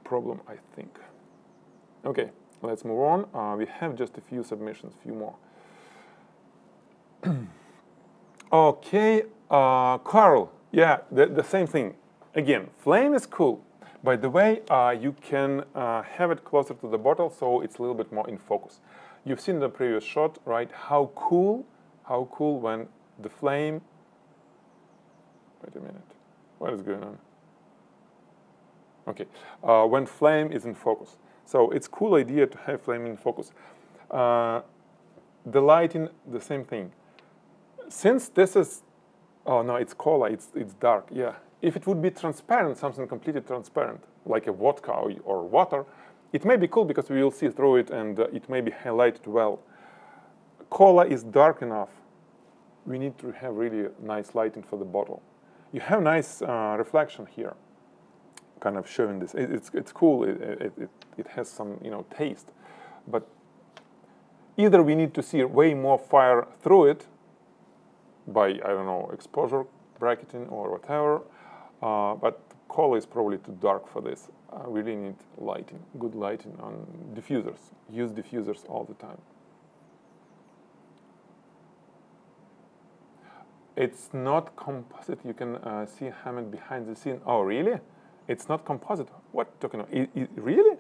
problem, I think. Okay, let's move on. We have just a few submissions, few more. Okay, Carl, yeah, the same thing. Again, flame is cool. By the way, you can have it closer to the bottle so it's a little bit more in focus. You've seen the previous shot, right? How cool when the flame... Wait a minute, what is going on? Okay, when flame is in focus. So it's a cool idea to have flame in focus. The lighting, the same thing. Since this is, oh no, it's cola, it's dark, yeah. If it would be transparent, something completely transparent, like a vodka or water, it may be cool because we will see through it and it may be highlighted well. Cola is dark enough. We need to have really nice lighting for the bottle. You have nice reflection here, kind of showing this. It's cool, it has some, you know, taste. But either we need to see way more fire through it, by, I don't know, exposure bracketing or whatever, but cola is probably too dark for this. We really need lighting, good lighting on diffusers. Use diffusers all the time. It's not composite. You can see Hammond behind the scene. Oh, really? It's not composite. What talking about? Really?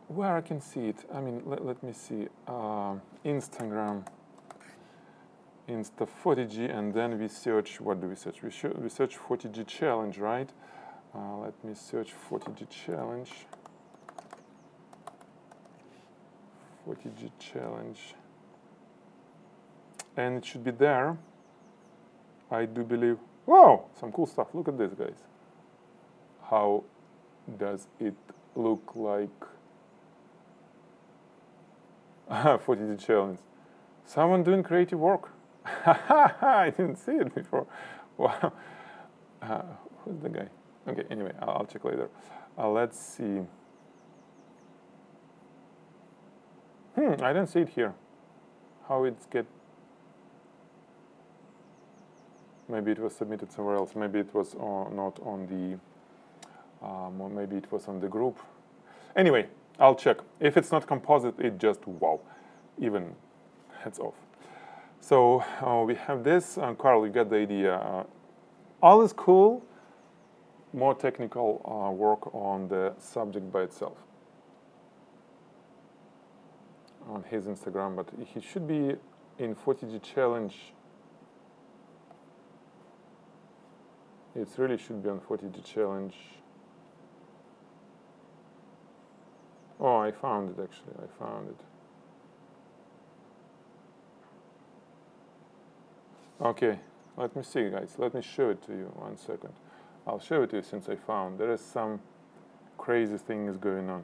Where I can see it? I mean, let me see. Instagram. Insta Photigy, and then we search, what do we search? We search Photigy challenge, right? Let me search Photigy challenge. Photigy challenge. And it should be there. I do believe. Whoa, some cool stuff. Look at this, guys. How does it look like? Photigy challenge. Someone doing creative work. I didn't see it before. Wow. Who's the guy? Okay, anyway, I'll check later. Let's see. I don't see it here. How it's get... Maybe it was submitted somewhere else. Maybe it was not on the... maybe it was on the group. Anyway, I'll check. If it's not composite, it just wow. Even heads off. So we have this. Carl, you got the idea. All is cool. More technical work on the subject by itself. On his Instagram, but he should be in Photigy challenge. It really should be on Photigy challenge. Oh, I found it actually. I found it. Okay, let me see, guys. Let me show it to you. 1 second. I'll show it to you since I found. There is some crazy things going on.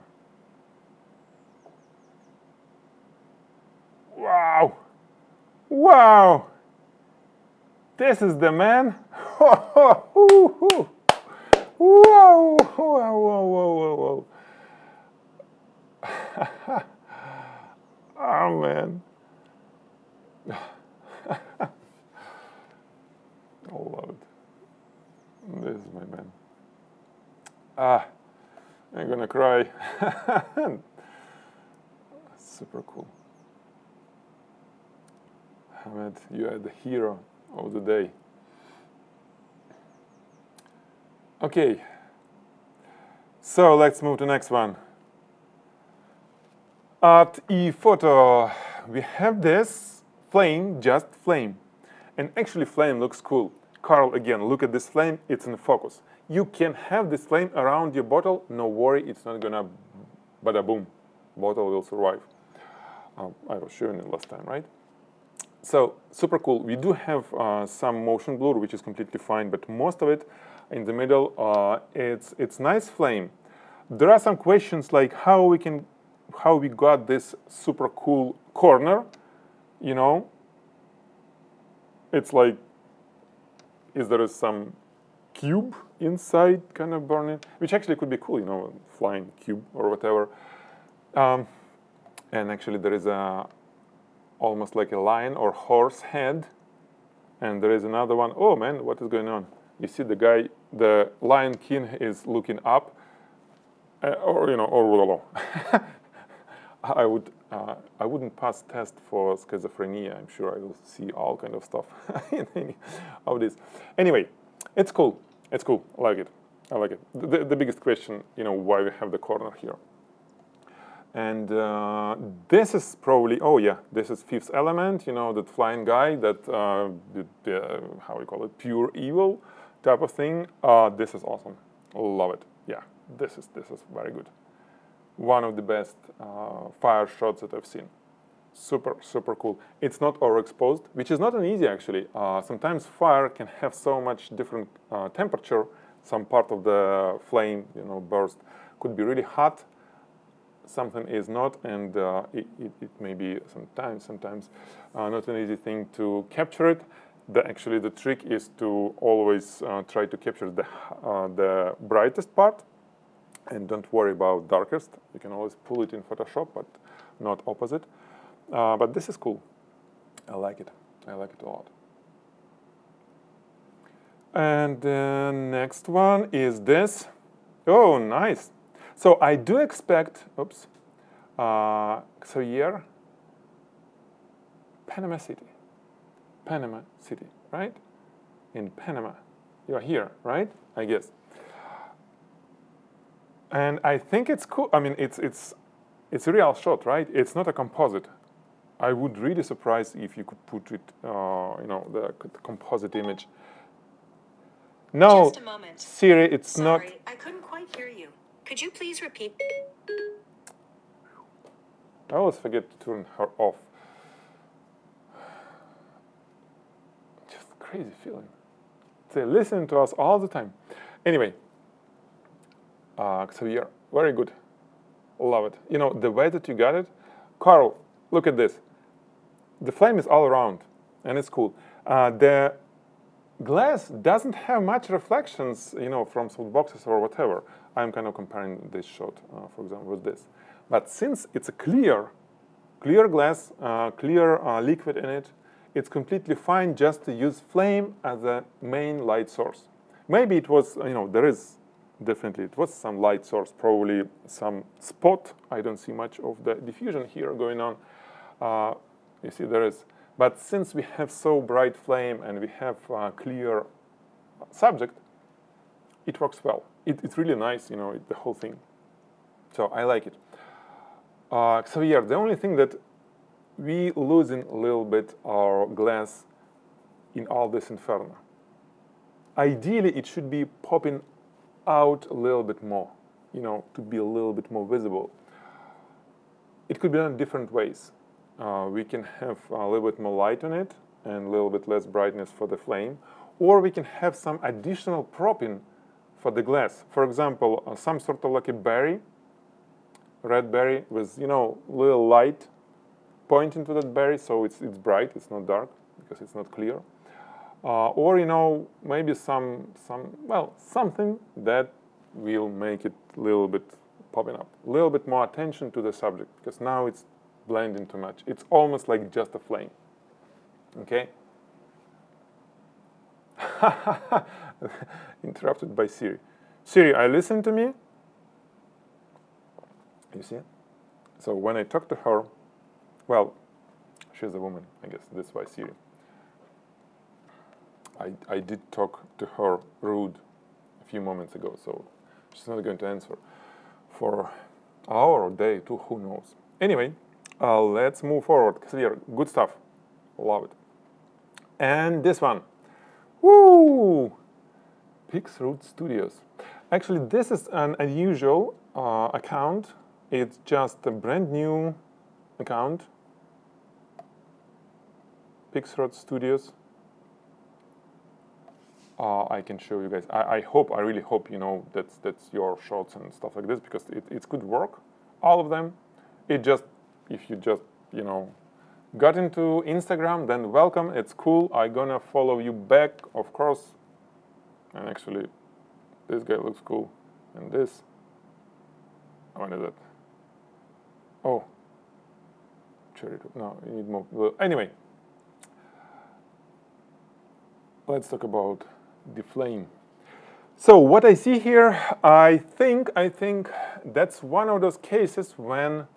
Wow! Wow! This is the man. Whoa! Whoa! Whoa! Whoa! Whoa! Oh man! I love it. This is my man. I'm gonna cry. Super cool. Ahmed, you are the hero of the day. Okay, so let's move to the next one. At ePhoto, we have this flame, just flame. And actually flame looks cool. Carl, again, look at this flame, it's in focus. You can have this flame around your bottle, no worry, it's not gonna bada boom, bottle will survive. I was showing it last time, right? So, super cool. We do have some motion blur, which is completely fine, but most of it in the middle, it's nice flame. There are some questions like how we got this super cool corner, you know? It's like, is there some cube inside kind of burning? Which actually could be cool, you know, flying cube or whatever. And actually there is almost like a lion or horse head. And there is another one. Oh man, what is going on? You see the guy, the Lion King is looking up. or you know, or I wouldn't pass test for schizophrenia. I'm sure I will see all kind of stuff in any of this. Anyway, it's cool. It's cool. I like it. I like it. The biggest question, you know, why we have the corner here. And this is probably, oh yeah, this is Fifth Element, you know, that flying guy, that how we call it, pure evil type of thing. This is awesome. Love it. Yeah, this is very good. One of the best fire shots that I've seen. Super, super cool. It's not overexposed, which is not an easy actually. Sometimes fire can have so much different temperature. Some part of the flame, you know, burst could be really hot. Something is not, and it may be sometimes not an easy thing to capture it. Actually, the trick is to always try to capture the brightest part, and don't worry about darkest. You can always pull it in Photoshop, but not opposite. But this is cool. I like it. I like it a lot. And the next one is this. Oh, nice. So I do expect, oops, so here, Panama City, right? In Panama, you're here, right? I guess. And I think it's cool. I mean, it's a real shot, right? It's not a composite. I would really surprise if you could put it, you know, the composite image. No, just a moment. Siri, it's Sorry, not. I couldn't quite hear you. Could you please repeat? I always forget to turn her off. Just crazy feeling. They listen to us all the time. Anyway, so yeah, very good. Love it. You know, the way that you got it. Carl, look at this. The flame is all around, and it's cool. The glass doesn't have much reflections, you know, from soft boxes or whatever. I'm kind of comparing this shot, for example, with this. But since it's a clear glass, clear liquid in it, it's completely fine just to use flame as a main light source. Maybe it was, you know, there is definitely, it was some light source, probably some spot. I don't see much of the diffusion here going on. You see there is. But since we have so bright flame and we have clear subject, it works well. It's really nice, you know, the whole thing. So I like it. So yeah, the only thing that we losing a little bit our glass in all this inferno. Ideally, it should be popping out a little bit more, you know, to be a little bit more visible. It could be done in different ways. We can have a little bit more light on it and a little bit less brightness for the flame, or we can have some additional propping for the glass. For example, some sort of like a berry, red berry with, you know, little light pointing to that berry, so it's bright, it's not dark because it's not clear. Or, you know, maybe something that will make it a little bit popping up, a little bit more attention to the subject, because now it's blending too much. It's almost like just a flame. Okay. Interrupted by Siri. Siri, I listen to me. You see? So when I talk to her, well, she's a woman, I guess. That's why Siri. I did talk to her rude a few moments ago, so she's not going to answer for an hour or day, too, who knows. Anyway, let's move forward. Clear, good stuff. Love it. And this one. Woo! Pixroot Studios. Actually, this is an unusual account. It's just a brand new account. Pixroot Studios. I can show you guys. I really hope, you know, that's your shots and stuff like this, because it could work, all of them. If you just, you know, got into Instagram, then welcome, it's cool. I'm gonna follow you back, of course. And actually, this guy looks cool. And this, what is that? Oh, cherry, no, you need more. Well, anyway, let's talk about the flame. So what I see here, I think that's one of those cases when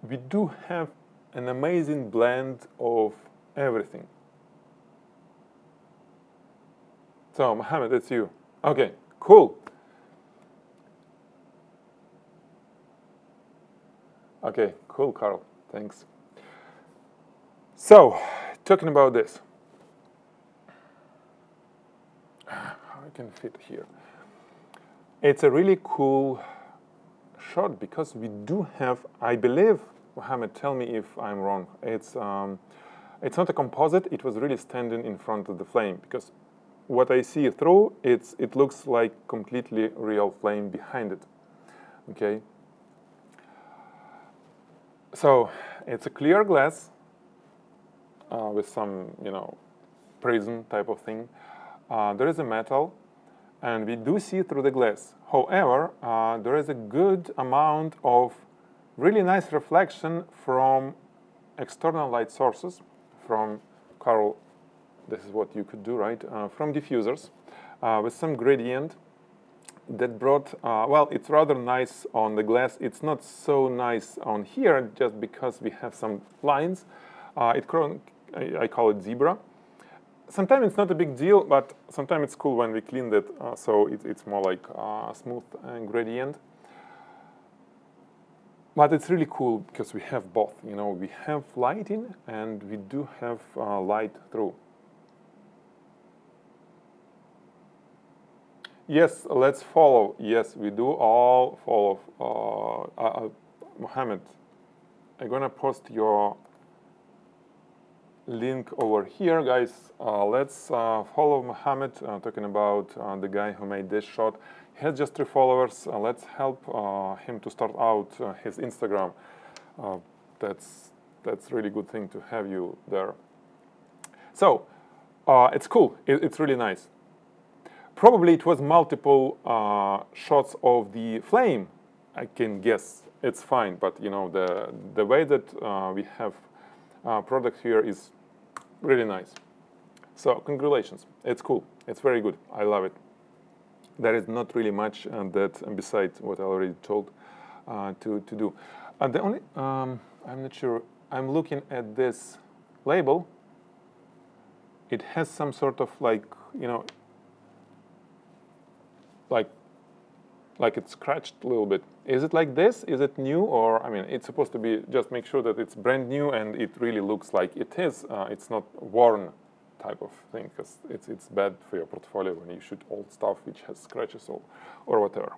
we do have an amazing blend of everything. So Mohammed, it's you. Okay, cool. Okay, cool, Carl. Thanks. So, talking about this. How I can fit here. It's a really cool shot because we do have, I believe, Mohammed, tell me if I'm wrong. It's not a composite. It was really standing in front of the flame because what I see through, it looks like completely real flame behind it. Okay. So it's a clear glass with some, prism type of thing. There is a metal, and we do see through the glass. However, there is a good amount of really nice reflection from external light sources, from Carl. This is what you could do, right? From diffusers with some gradient that brought, well, it's rather nice on the glass. It's not so nice on here just because we have some lines. I call it zebra. Sometimes it's not a big deal, but sometimes it's cool when we clean that, so it's more like smooth gradient. But it's really cool because we have both. We have lighting and we do have light through. Yes, let's follow. Yes, we do all follow. Mohammed, I'm gonna post your link over here, guys. Let's follow Mohammed, talking about the guy who made this shot. He has just 3 followers. Let's help him to start out his Instagram. That's really good thing to have you there. So it's cool. It's really nice. Probably it was multiple shots of the flame. I can guess it's fine, but the way that we have product here is really nice. So congratulations, it's cool. It's very good. I love it. There is not really much that besides what I already told to do. The only I'm not sure. I'm looking at this label. It has some sort of like like it's scratched a little bit. Is it like this? Is it new? Or, I mean, it's supposed to be, just make sure that it's brand new and it really looks like it is. It's not worn type of thing, because it's bad for your portfolio when you shoot old stuff which has scratches or whatever.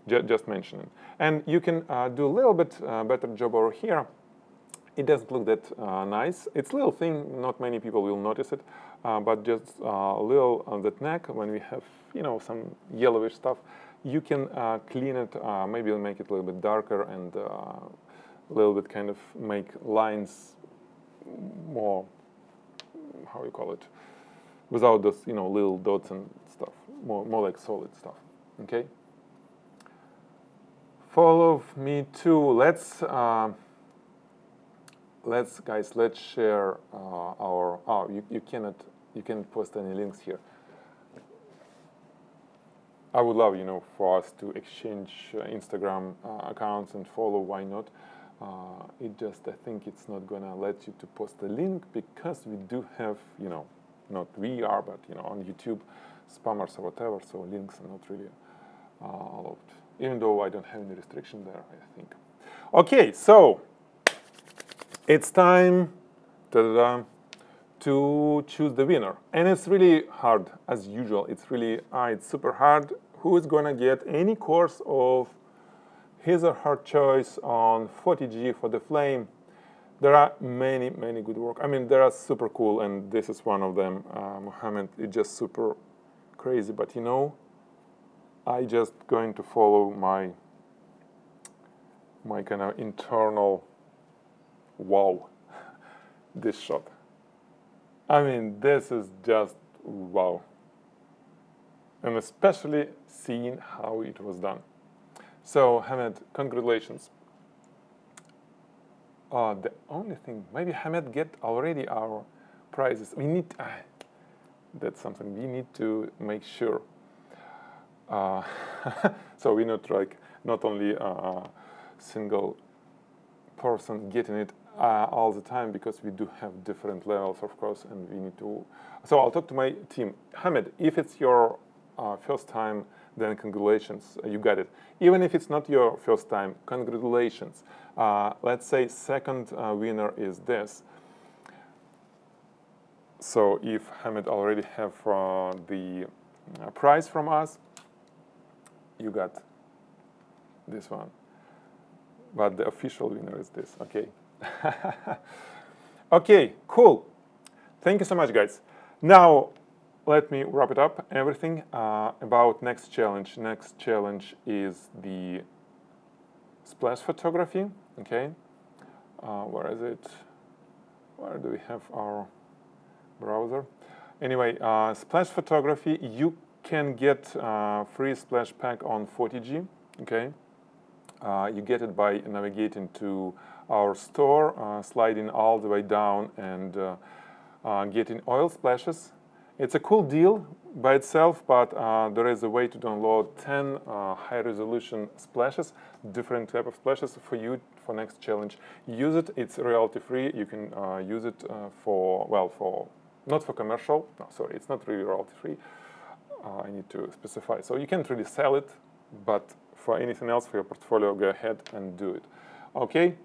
Just mentioning. And you can do a little bit better job over here. It doesn't look that nice. It's a little thing, not many people will notice it, but just a little on that neck when we have, some yellowish stuff. You can clean it, maybe make it a little bit darker and a little bit kind of make lines more, how you call it, without those, little dots and stuff, more like solid stuff, okay? Follow me too. Let's share our, you can't post any links here. I would love, for us to exchange Instagram accounts and follow. Why not? I think it's not gonna let you to post a link because we do have, not we are, but on YouTube, spammers or whatever. So links are not really allowed. Even though I don't have any restriction there, I think. Okay, so it's time to choose the winner, and it's really hard as usual. It's really it's super hard. Who is gonna get any course of his or her choice on Photigy for the flame? There are many good work. I mean, they are super cool, and this is one of them. Mohammed is just super crazy, but I just going to follow my kind of internal wow. This shot. I mean, this is just wow. And especially seeing how it was done. So, Hamed, congratulations. The only thing, maybe Hamed get already our prizes. We need That's something we need to make sure. So we're not only a single person getting it all the time, because we do have different levels, of course, and we need to. So I'll talk to my team. Hamid, if it's your first time, then congratulations, you got it. Even if it's not your first time, congratulations. Let's say second winner is this. So if Hamid already have the prize from us, you got this one. But the official winner is this, okay? Okay, cool. Thank you so much, guys. Now, let me wrap it up, everything about next challenge. Next challenge is the splash photography, okay? Where is it? Where do we have our browser? Anyway, splash photography, you can get free splash pack on Photigy, okay? You get it by navigating to our store, sliding all the way down, and getting oil splashes. It's a cool deal by itself, but there is a way to download 10 high-resolution splashes, different type of splashes for you for next challenge. Use it. It's royalty-free. You can use it not for commercial. No, sorry, it's not really royalty-free. I need to specify. So you can't really sell it, but for anything else for your portfolio, go ahead and do it. Okay.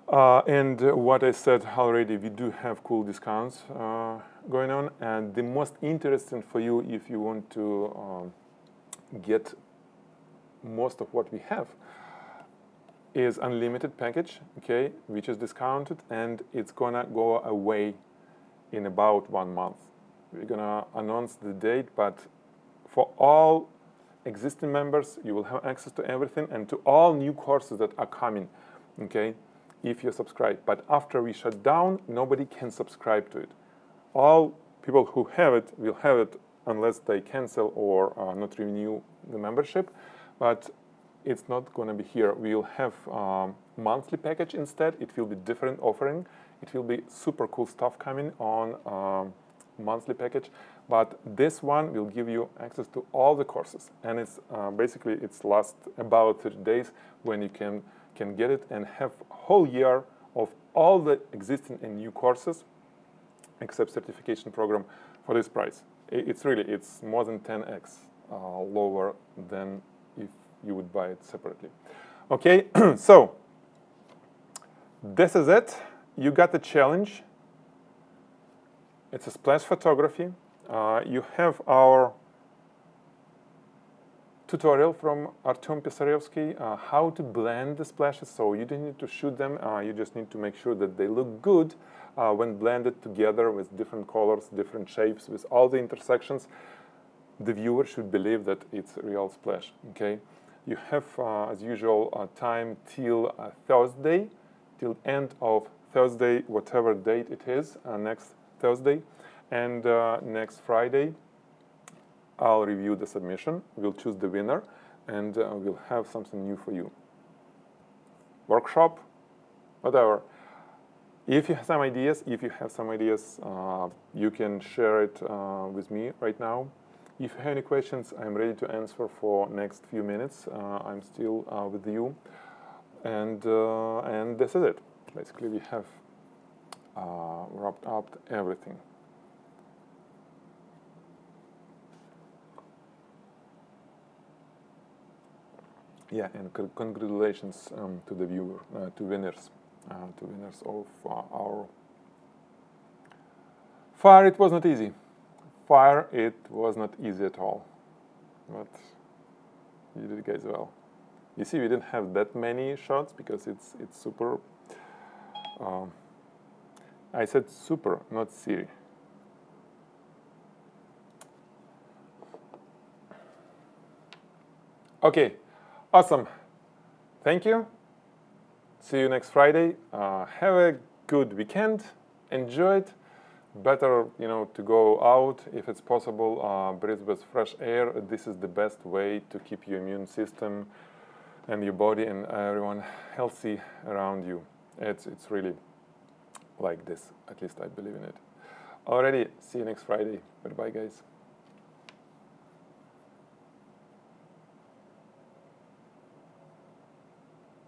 And what I said already, we do have cool discounts going on. And the most interesting for you, if you want to get most of what we have, is unlimited package, okay, which is discounted, and it's gonna go away in about 1 month. We're gonna announce the date, but for all existing members, you will have access to everything, and to all new courses that are coming, okay, if you subscribe. But after we shut down, nobody can subscribe to it. All people who have it will have it unless they cancel or not renew the membership, but it's not going to be here. We'll have monthly package instead. It will be different offering. It will be super cool stuff coming on monthly package, but this one will give you access to all the courses, and it's basically it's last about 30 days when you can get it and have a whole year of all the existing and new courses except certification program for this price. It's more than 10x lower than if you would buy it separately. Okay, so this is it. You got the challenge. It's a splash photography. You have our tutorial from Artem Pissarevskiy, how to blend the splashes. So you don't need to shoot them. You just need to make sure that they look good when blended together with different colors, different shapes, with all the intersections. The viewer should believe that it's a real splash. Okay. You have, as usual, time till Thursday, till end of Thursday, whatever date it is, next Thursday, and next Friday, I'll review the submission, we'll choose the winner, and we'll have something new for you. Workshop, whatever. If you have some ideas, you can share it with me right now. If you have any questions, I'm ready to answer for next few minutes. I'm still with you, and this is it. Basically, we have wrapped up everything. Yeah, and congratulations to the viewer, to winners of our fire. It was not easy. Fire, it was not easy at all, but you did guys well. You see, we didn't have that many shots because it's super. I said super, not Siri. Okay, awesome. Thank you. See you next Friday. Have a good weekend. Enjoy it. Better, to go out if it's possible. Breathe with fresh air. This is the best way to keep your immune system and your body and everyone healthy around you. It's really like this. At least I believe in it. Alrighty, see you next Friday. Goodbye, guys.